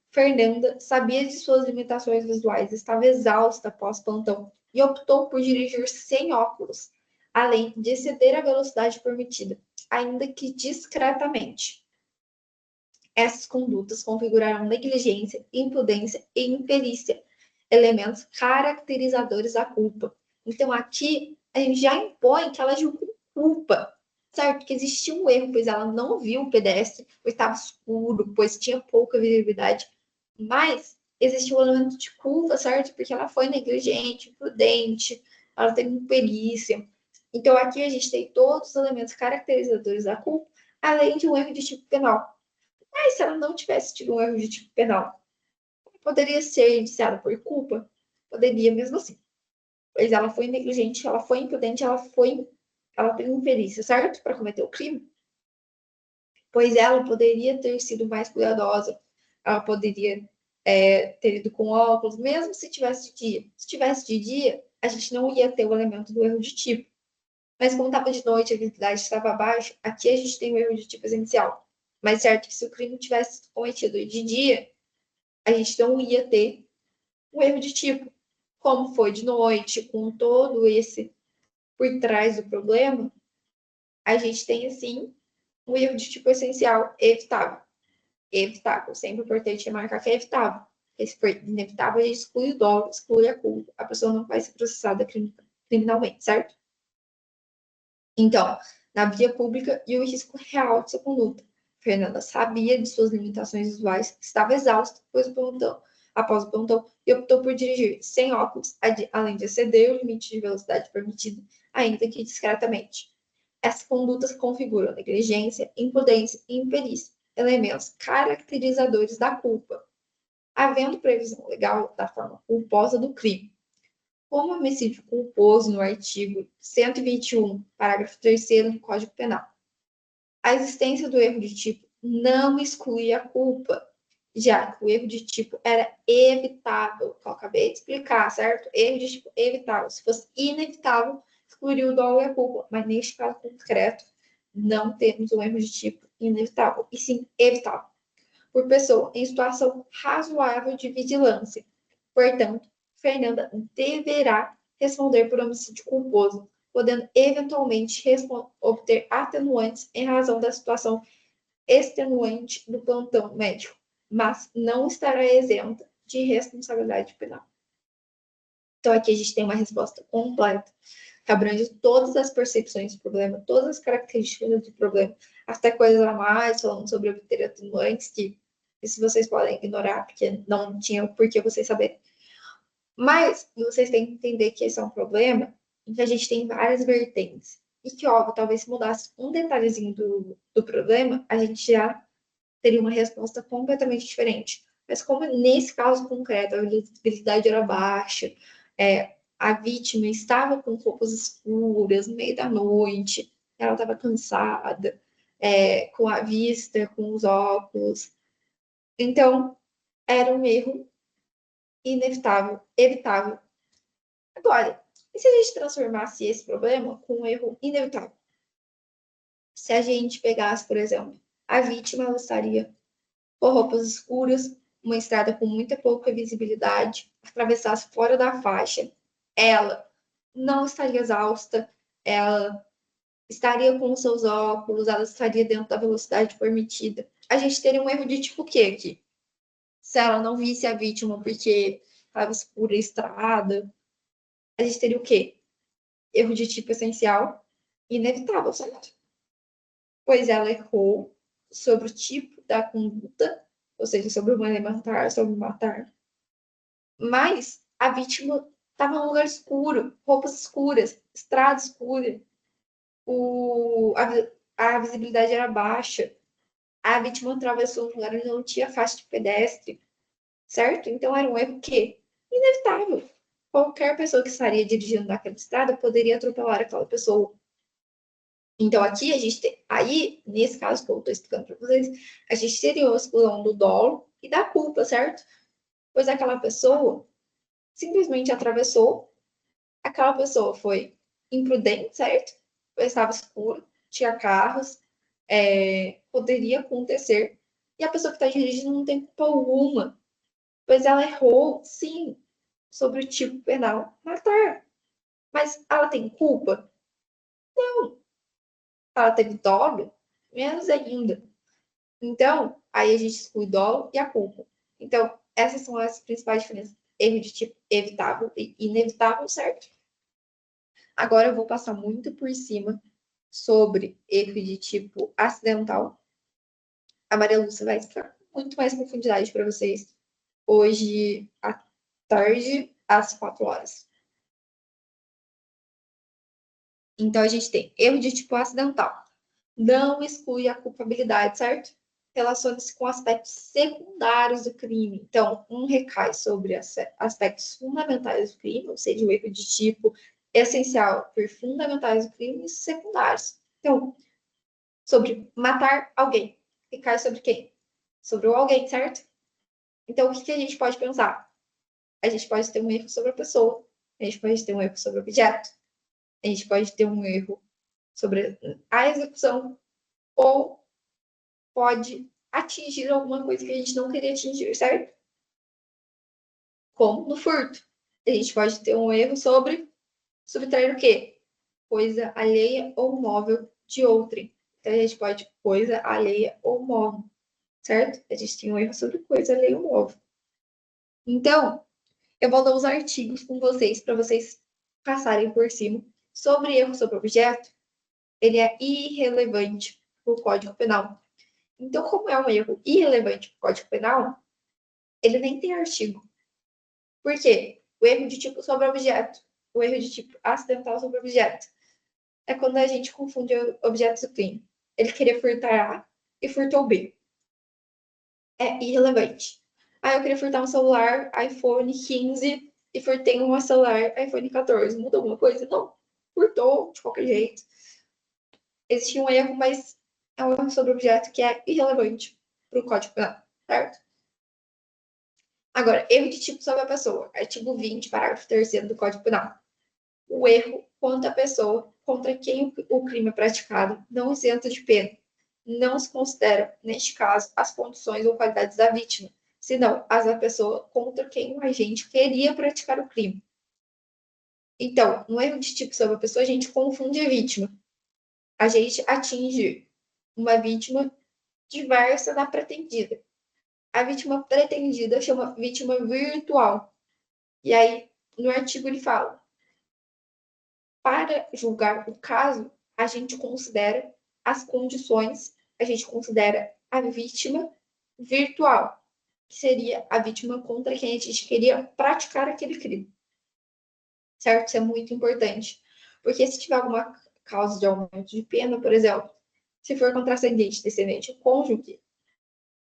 Fernanda sabia de suas limitações visuais, estava exausta após plantão e optou por dirigir sem óculos, além de exceder a velocidade permitida, ainda que discretamente. Essas condutas configuraram negligência, imprudência e imperícia, elementos caracterizadores da culpa. Então, aqui, a gente já impõe que ela agiu com culpa, certo? Que existia um erro, pois ela não viu o pedestre, pois estava escuro, pois tinha pouca visibilidade, mas existiu um elemento de culpa, certo? Porque ela foi negligente, imprudente, ela teve imperícia. Então, aqui a gente tem todos os elementos caracterizadores da culpa, além de um erro de tipo penal. Mas se ela não tivesse tido um erro de tipo penal, poderia ser indiciada por culpa? Poderia mesmo assim. Pois ela foi negligente, ela foi imprudente, ela teve imperícia, certo? Para cometer o crime. Pois ela poderia ter sido mais cuidadosa, ela poderia ter ido com óculos, mesmo se tivesse de dia. Se tivesse de dia, a gente não ia ter o elemento do erro de tipo. Mas como estava de noite, a visibilidade estava baixa, aqui a gente tem o erro de tipo essencial. Mas certo que se o crime tivesse sido cometido de dia, a gente não ia ter um erro de tipo. Como foi de noite, com todo esse por trás do problema, a gente tem, assim, um erro de tipo essencial, evitável. Evitável. Sempre importante é marcar que é evitável. Porque se for inevitável, a gente exclui o dolo, exclui a culpa. A pessoa não vai ser processada criminalmente, certo? Então, na via pública e o risco real de sua conduta. Fernanda sabia de suas limitações visuais, estava exausta após o plantão e optou por dirigir sem óculos, além de exceder o limite de velocidade permitido, ainda que discretamente. Essas condutas configuram negligência, imprudência e imperícia, elementos caracterizadores da culpa, havendo previsão legal da forma culposa do crime. Como homicídio culposo no artigo 121, parágrafo 3º do Código Penal. A existência do erro de tipo não exclui a culpa, já que o erro de tipo era evitável, que eu acabei de explicar, certo? Erro de tipo evitável. Se fosse inevitável, excluiria o dolo e a culpa. Mas neste caso concreto, não temos um erro de tipo inevitável, e sim evitável, por pessoa em situação razoável de vigilância. Portanto, Fernanda deverá responder por homicídio culposo, podendo eventualmente obter atenuantes em razão da situação extenuante do plantão médico, mas não estará isenta de responsabilidade penal. Então, aqui a gente tem uma resposta completa, que abrange todas as percepções do problema, todas as características do problema, até coisas a mais, falando sobre obter atenuantes, que isso vocês podem ignorar, porque não tinha por que vocês saberem. Mas vocês têm que entender que esse é um problema em que a gente tem várias vertentes. E que, óbvio, talvez se mudasse um detalhezinho do problema, a gente já teria uma resposta completamente diferente. Mas como nesse caso concreto a visibilidade era baixa, a vítima estava com roupas escuras no meio da noite, ela estava cansada, com a vista, com os óculos. Então, era um erro inevitável, evitável. Agora, e se a gente transformasse esse problema com um erro inevitável? Se a gente pegasse, por exemplo, a vítima, ela estaria com roupas escuras, uma estrada com muita pouca visibilidade, atravessasse fora da faixa, ela não estaria exausta, ela estaria com seus óculos, ela estaria dentro da velocidade permitida. A gente teria um erro de tipo o quê aqui? Se ela não visse a vítima porque estava escura a estrada, a gente teria o quê? Erro de tipo essencial, inevitável, certo? Pois ela errou sobre o tipo da conduta, ou seja, sobre o matar, sobre o matar. Mas a vítima estava em um lugar escuro, roupas escuras, estrada escura, a visibilidade era baixa, a vítima atravessou um lugar onde não tinha faixa de pedestre, certo? Então era um erro que inevitável. Qualquer pessoa que estaria dirigindo naquela estrada poderia atropelar aquela pessoa. Então, aqui a gente tem, aí, nesse caso que eu estou explicando para vocês, a gente teria uma exclusão do dolo e da culpa, certo? Pois aquela pessoa simplesmente atravessou, aquela pessoa foi imprudente, certo? Pois estava escuro, tinha carros, poderia acontecer, e a pessoa que está dirigindo não tem culpa alguma, pois ela errou, sim, sobre o tipo penal, matar. Mas ela tem culpa? Não. Ela teve dolo? Menos ainda. Então, aí a gente exclui o dolo e a culpa. Então, essas são as principais diferenças. Erro de tipo evitável e inevitável, certo? Agora eu vou passar muito por cima sobre erro de tipo acidental. A Maria Lúcia vai explicar com muito mais profundidade para vocês hoje à tarde, às 4 horas. Então, a gente tem erro de tipo acidental. Não exclui a culpabilidade, certo? Relaciona-se com aspectos secundários do crime. Então, um recai sobre aspectos fundamentais do crime, ou seja, o erro de tipo essencial por fundamentais do crime e secundários. Então, sobre matar alguém. Recai sobre quem? Sobre o alguém, certo? Então, o que a gente pode pensar? A gente pode ter um erro sobre a pessoa, a gente pode ter um erro sobre o objeto, a gente pode ter um erro sobre a execução, ou pode atingir alguma coisa que a gente não queria atingir, certo? Como no furto. A gente pode ter um erro sobre subtrair o quê? Coisa alheia ou móvel de outrem. Então, a gente pode coisa alheia ou móvel, certo? A gente tem um erro sobre coisa alheia ou móvel. Então, eu vou dar os artigos com vocês para vocês passarem por cima. Sobre erro sobre objeto, ele é irrelevante para o Código Penal. Então, como é um erro irrelevante para o Código Penal, ele nem tem artigo. Por quê? O erro de tipo sobre objeto, o erro de tipo acidental sobre objeto, é quando a gente confunde objetos do crime. Ele queria furtar A e furtou B. É irrelevante. Ah, eu queria furtar um celular iPhone 15 e furtei um celular iPhone 14. Muda alguma coisa? Não. Furtou de qualquer jeito. Existe um erro, mas é um erro sobre objeto que é irrelevante para o Código Penal, certo? Agora, erro de tipo sobre a pessoa. Artigo 20, parágrafo 3º do Código Penal. O erro contra a pessoa contra quem o crime é praticado não isenta de pena. Não se considera, neste caso, as condições ou qualidades da vítima, senão as da pessoa contra quem o agente queria praticar o crime. Então, no erro de tipo sobre a pessoa, a gente confunde a vítima. A gente atinge uma vítima diversa da pretendida. A vítima pretendida chama vítima virtual. E aí, no artigo, ele fala: para julgar o caso, a gente considera as condições, a gente considera a vítima virtual, que seria a vítima contra quem a gente queria praticar aquele crime. Certo? Isso é muito importante. Porque se tiver alguma causa de aumento de pena, por exemplo, se for contra ascendente, descendente ou cônjuge,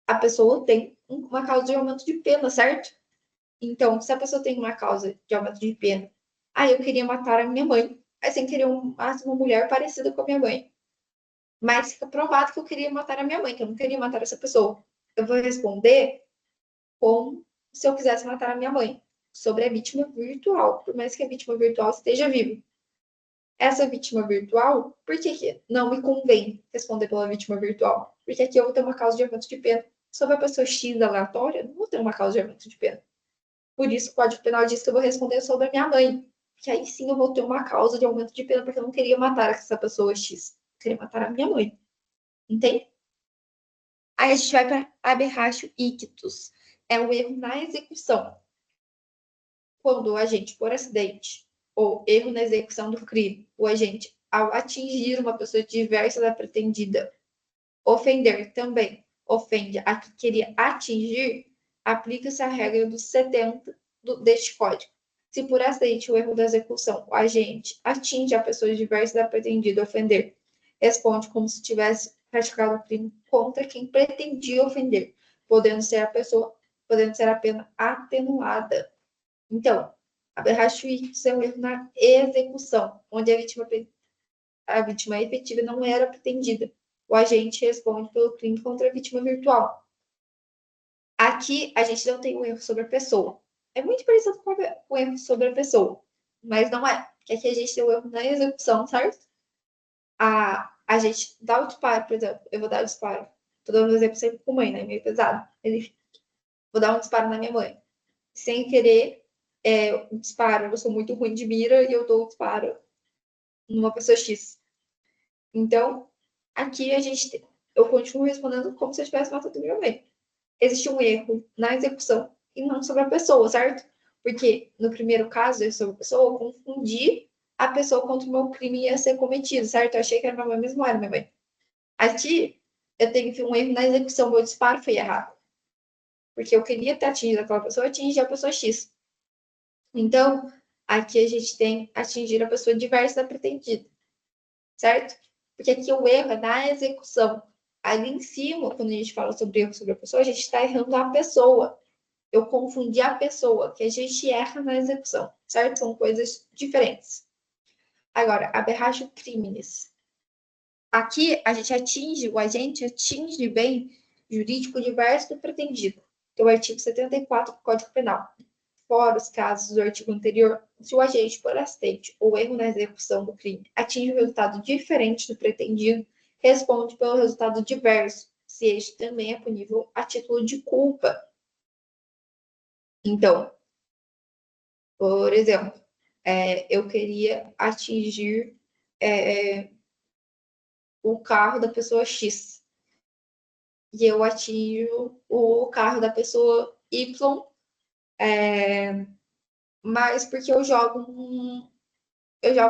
a pessoa tem uma causa de aumento de pena, certo? Então, se a pessoa tem uma causa de aumento de pena, eu queria matar a minha mãe, aí sem querer uma mulher parecida com a minha mãe. Mas fica provado que eu queria matar a minha mãe, que eu não queria matar essa pessoa. Eu vou responder como se eu quisesse matar a minha mãe, sobre a vítima virtual, por mais que a vítima virtual esteja viva. Essa vítima virtual, por que não me convém responder pela vítima virtual? Porque aqui eu vou ter uma causa de aumento de pena. Sobre a pessoa X aleatória, não vou ter uma causa de aumento de pena. Por isso, o Código Penal diz que eu vou responder sobre a minha mãe. Que aí sim eu vou ter uma causa de aumento de pena, porque eu não queria matar essa pessoa X. Eu queria matar a minha mãe. Entende? Aí a gente vai para aberratio ictus. É o erro na execução. Quando o agente, por acidente, ou erro na execução do crime, o agente, ao atingir uma pessoa diversa da pretendida, ofender também, ofende a que queria atingir, aplica-se a regra dos 70 deste código. Se por acidente o erro da execução, o agente atinge a pessoa diversa da pretendida ofender, responde como se tivesse praticado o crime contra quem pretendia ofender, podendo ser a pena atenuada. Então, aberratio ictus é um erro na execução, onde a vítima efetiva não era pretendida. O agente responde pelo crime contra a vítima virtual. Aqui, a gente não tem um erro sobre a pessoa. É muito parecido com o erro sobre a pessoa, mas não é. Porque aqui a gente tem o erro na execução, certo? A gente dá o disparo, por exemplo. Eu vou dar o disparo. Tô dando um exemplo sempre com mãe, né? Meio pesado. Vou dar um disparo na minha mãe. Sem querer, um disparo. Eu sou muito ruim de mira e eu dou o disparo numa pessoa X. Então, aqui eu continuo respondendo como se eu tivesse matado minha mãe. Existe um erro na execução e não sobre a pessoa, certo? Porque no primeiro caso, eu sobre a pessoa, eu confundi a pessoa contra o meu crime ia ser cometido, certo? Eu achei que era minha mãe, mesmo era minha mãe. Aqui, eu tenho um erro na execução, meu disparo foi errado. Porque eu queria ter atingido aquela pessoa, atingir a pessoa X. Então, aqui a gente tem atingir a pessoa diversa da pretendida, certo? Porque aqui o erro é na execução. Ali em cima, quando a gente fala sobre erro sobre a pessoa, a gente está errando a pessoa. Eu confundi a pessoa, que a gente erra na execução, certo? São coisas diferentes. Agora, aberratio criminis. Aqui, o agente atinge bem jurídico diverso do pretendido, que é o artigo 74 do Código Penal. Fora os casos do artigo anterior, se o agente, por acidente ou erro na execução do crime, atinge um resultado diferente do pretendido, responde pelo resultado diverso, se este também é punível a título de culpa. Então, por exemplo, eu queria atingir o carro da pessoa X e eu atingo o carro da pessoa Y, mas porque eu jogo,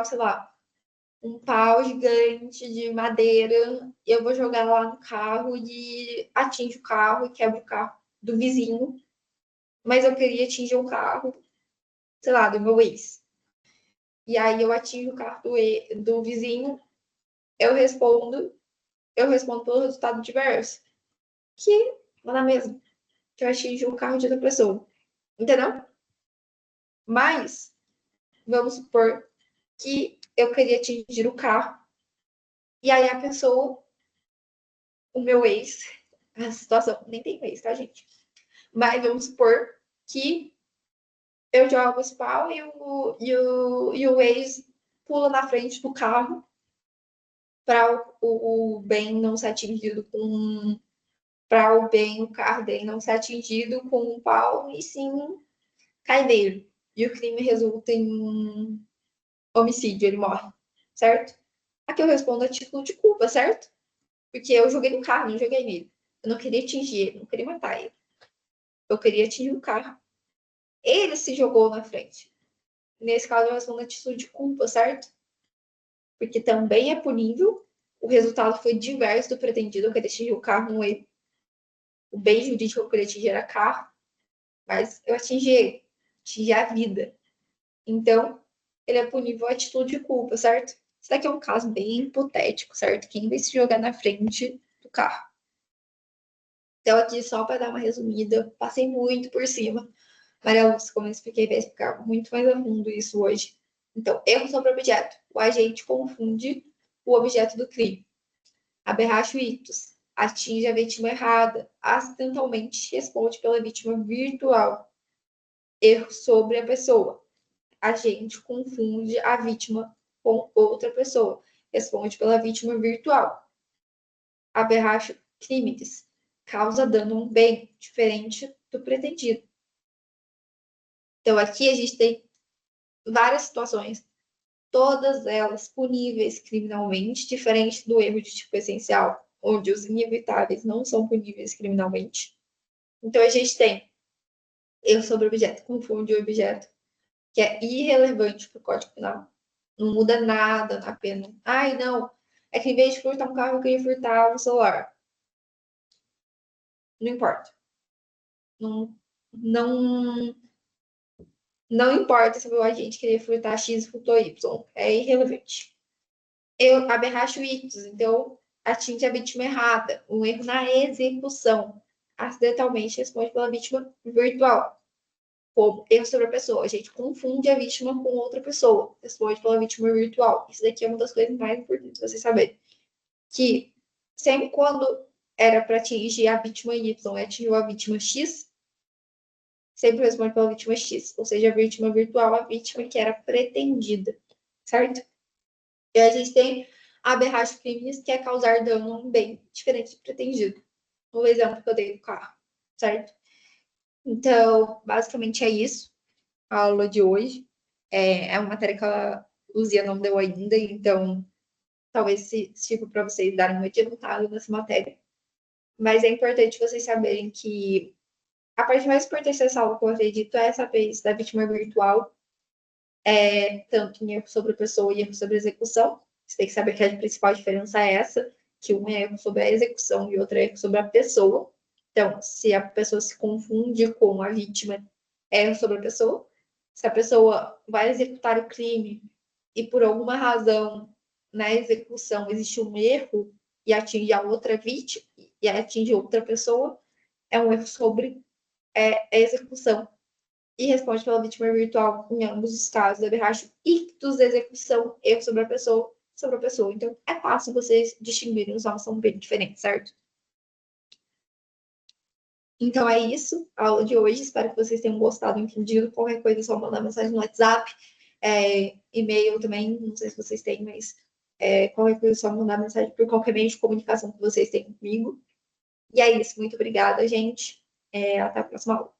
sei lá, um pau gigante de madeira, e eu vou jogar lá no carro e atinge o carro e quebra o carro do vizinho, mas eu queria atingir o carro, sei lá, do meu ex. E aí eu atingo o carro do vizinho, eu respondo, eu respondo pelo resultado diverso, que não é mesmo, que eu atingi o carro de outra pessoa. Entendeu? Mas, vamos supor que eu queria atingir o carro, e aí a pessoa, o meu ex, a situação, nem tem ex, tá, gente? Mas vamos supor que eu jogo esse pau e o ex pula na frente do carro para o bem não ser atingido com. Para o bem, o carro dele não ser atingido com um pau e sim cai nele. E o crime resulta em um homicídio, ele morre, certo? Aqui eu respondo a título de culpa, certo? Porque eu joguei no carro, não joguei nele. Eu não queria atingir ele, não queria matar ele. Eu queria atingir o carro. Ele se jogou na frente. Nesse caso, eu respondo a título de culpa, certo? Porque também é punível. O resultado foi diverso do pretendido. Eu queria atingir o carro, não ele. O bem jurídico que eu queria atingir era carro, mas eu atingi ele. Atingi a vida. Então, ele é punível a título de culpa, certo? Isso daqui é um caso bem hipotético, certo? Quem vai se jogar na frente do carro? Então, aqui só para dar uma resumida, passei muito por cima. Maria Lúcia, como eu expliquei, vai explicar muito mais a fundo isso hoje. Então, erro sobre objeto. O agente confunde o objeto do crime. Aberracho ictus. Atinge a vítima errada. Acidentalmente responde pela vítima virtual. Erro sobre a pessoa. Agente confunde a vítima com outra pessoa. Responde pela vítima virtual. Aberracho crimes. Causa dano a um bem diferente do pretendido. Então, aqui a gente tem várias situações, todas elas puníveis criminalmente, diferente do erro de tipo essencial, onde os inevitáveis não são puníveis criminalmente. Então, a gente tem erro sobre objeto, confunde o objeto, que é irrelevante para o Código Penal. Não muda nada na pena. Ai, não, é que em vez de furtar um carro, eu queria furtar um celular. Não importa. Não, não, não importa se o meu agente queria furtar X e furtou Y. É irrelevante. Eu aberracho ictus, então atinge a vítima errada, um erro na execução, acidentalmente responde pela vítima virtual, como erro sobre a pessoa. A gente confunde a vítima com outra pessoa, responde pela vítima virtual. Isso daqui é uma das coisas mais importantes vocês saberem. Que sempre quando era para atingir a vítima Y e atingiu a vítima X, sempre responde pela vítima X, ou seja, a vítima virtual, a vítima que era pretendida, certo? E a gente tem aberrar crimes, que é causar dano a um bem diferente do pretendido. No exemplo que eu dei do carro, certo? Então, basicamente é isso, a aula de hoje. É uma matéria que a Luzia não deu ainda, então talvez sirva para vocês darem uma adiantada nessa matéria. Mas é importante vocês saberem que a parte mais importante dessa aula, que eu acredito, é essa vez da vítima virtual, tanto em erro sobre a pessoa e erro sobre a execução. Você tem que saber que a principal diferença é essa, que um é erro sobre a execução e outro é erro sobre a pessoa. Então, se a pessoa se confunde com a vítima, é erro sobre a pessoa. Se a pessoa vai executar o crime e por alguma razão na execução existe um erro e atinge a outra vítima e atinge outra pessoa, é um erro sobre a execução e responde pela vítima virtual em ambos os casos, aberracho ictus da execução, erro sobre a pessoa, sobre a pessoa. Então, é fácil vocês distinguirem, os nomes são bem diferentes, certo? Então, é isso, a aula de hoje. Espero que vocês tenham gostado, entendido. Qualquer coisa, é só mandar mensagem no WhatsApp, e-mail também, não sei se vocês têm, mas qualquer coisa, é só mandar mensagem por qualquer meio de comunicação que vocês têm comigo. E é isso, muito obrigada, gente. Até a próxima aula.